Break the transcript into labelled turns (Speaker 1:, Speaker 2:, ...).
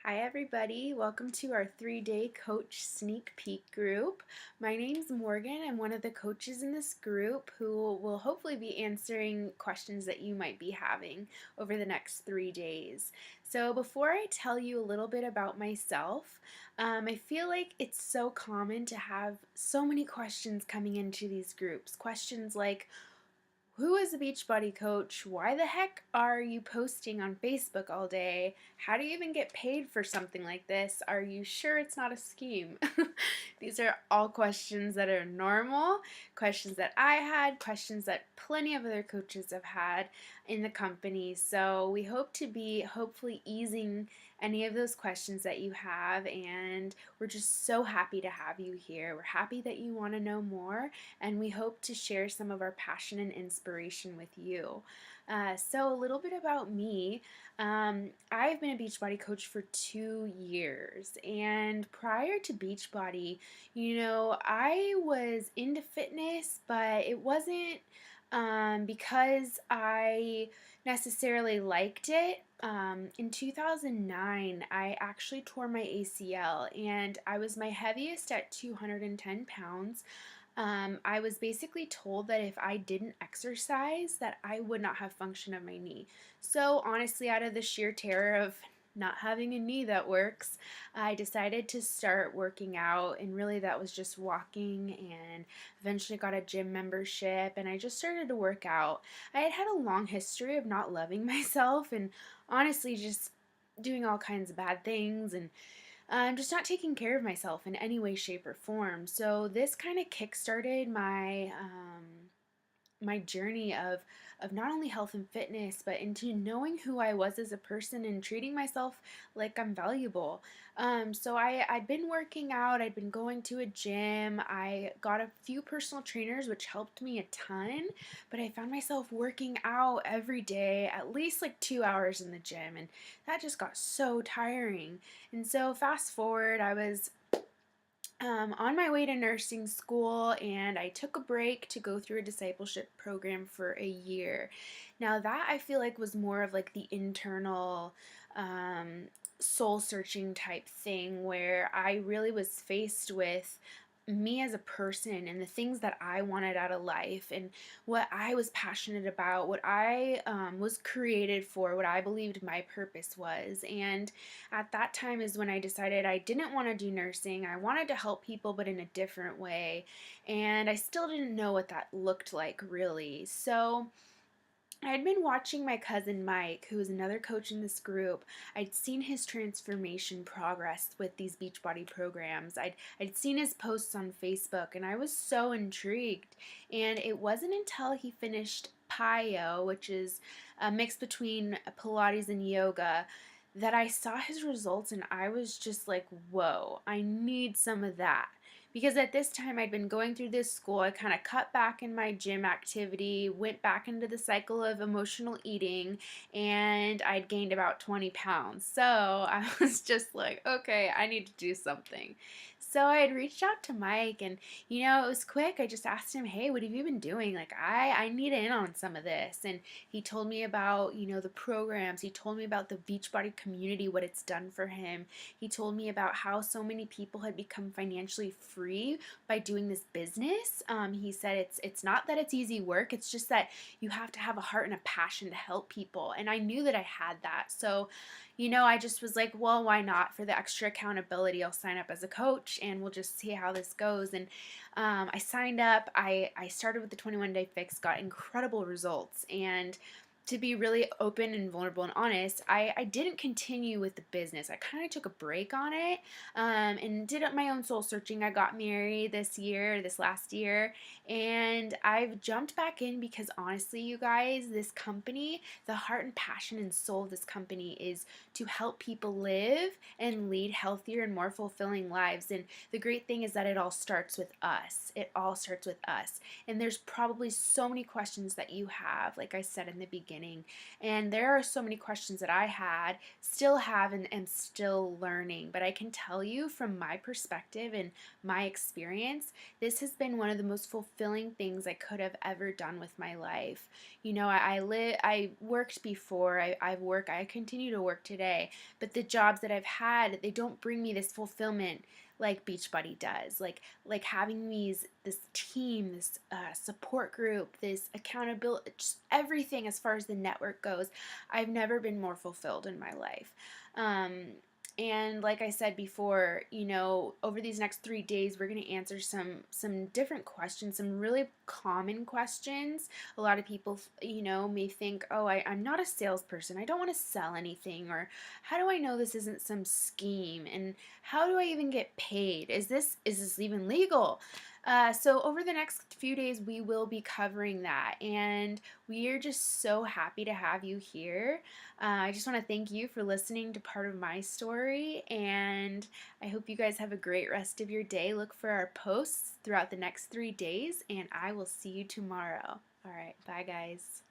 Speaker 1: Hi, everybody. Welcome to our 3-day coach sneak peek group. My name's Morgan. I'm one of the coaches in this group who will hopefully be answering questions that you might be having over the next 3 days. So, before I tell you a little bit about myself, I feel like it's so common to have so many questions coming into these groups. Questions like, who is a Beachbody coach? Why the heck are you posting on Facebook all day? How do you even get paid for something like this? Are you sure it's not a scheme? These are all questions that are normal, questions that I had, questions that plenty of other coaches have had in the company. So we hope to be hopefully easing any of those questions that you have, and we're just so happy to have you here. We're happy that you want to know more, and we hope to share some of our passion and inspiration with you. So, a little bit about me. I've been a Beachbody coach for 2 years, and prior to Beachbody, I was into fitness, but it wasn't because I necessarily liked it. In 2009, I actually tore my ACL, and I was my heaviest at 210 pounds. I was basically told that if I didn't exercise, that I would not have function of my knee. So honestly, out of the sheer terror of not having a knee that works, I decided to start working out, and really that was just walking, and eventually got a gym membership, and I just started to work out. I had had a long history of not loving myself and honestly just doing all kinds of bad things, and I'm just not taking care of myself in any way, shape, or form. So this kind of kickstarted my journey of not only health and fitness, but into knowing who I was as a person and treating myself like I'm valuable. So I'd been working out. I'd been going to a gym. I got a few personal trainers, which helped me a ton. But I found myself working out every day, at least like 2 hours in the gym, and that just got so tiring. And so fast forward, I was on my way to nursing school, and I took a break to go through a discipleship program for a year. Now, that I feel like was more of like the internal soul searching type thing where I really was faced with me as a person and the things that I wanted out of life and what I was passionate about, what I was created for, what I believed my purpose was. And at that time is when I decided I didn't want to do nursing. I wanted to help people, but in a different way. And I still didn't know what that looked like really. So I had been watching my cousin Mike, who is another coach in this group. I'd seen his transformation progress with these Beachbody programs. I'd seen his posts on Facebook, and I was so intrigued. And it wasn't until he finished PiYo, which is a mix between Pilates and yoga, that I saw his results, and I was just like, whoa, I need some of that. Because at this time I'd been going through this school, I kind of cut back in my gym activity, went back into the cycle of emotional eating, and I'd gained about 20 pounds. So I was just like, okay, I need to do something. So I had reached out to Mike, and it was quick. I just asked him, hey, what have you been doing? Like, I need in on some of this. And he told me about, the programs. He told me about the Beachbody community, what it's done for him. He told me about how so many people had become financially free by doing this business. He said it's not that it's easy work, it's just that you have to have a heart and a passion to help people. And I knew that I had that. So, I just was like, well, why not? For the extra accountability, I'll sign up as a coach and we'll just see how this goes. And I signed up. I started with the 21-day fix, got incredible results. And to be really open and vulnerable and honest, I didn't continue with the business. I kind of took a break on it and did my own soul searching. I got married this last year, and I've jumped back in because honestly, you guys, this company, the heart and passion and soul of this company is to help people live and lead healthier and more fulfilling lives. And the great thing is that it all starts with us. It all starts with us. And there's probably so many questions that you have, like I said in the beginning. beginning. And there are so many questions that I had, still have, and am still learning. But I can tell you from my perspective and my experience, this has been one of the most fulfilling things I could have ever done with my life. You know, I worked before, I continue to work today, but the jobs that I've had, they don't bring me this fulfillment like Beachbody does. Like having this team, this support group, this accountability, just everything as far as the network goes. I've never been more fulfilled in my life. Um, and like I said before, you know, over these next 3 days, we're going to answer some different questions, some really common questions. A lot of people, you know, may think, oh, I'm not a salesperson. I don't want to sell anything. Or how do I know this isn't some scheme? And how do I even get paid? Is this even legal? So over the next few days, we will be covering that, and we are just so happy to have you here. I just want to thank you for listening to part of my story, and I hope you guys have a great rest of your day. Look for our posts throughout the next 3 days, and I will see you tomorrow. All right, bye guys.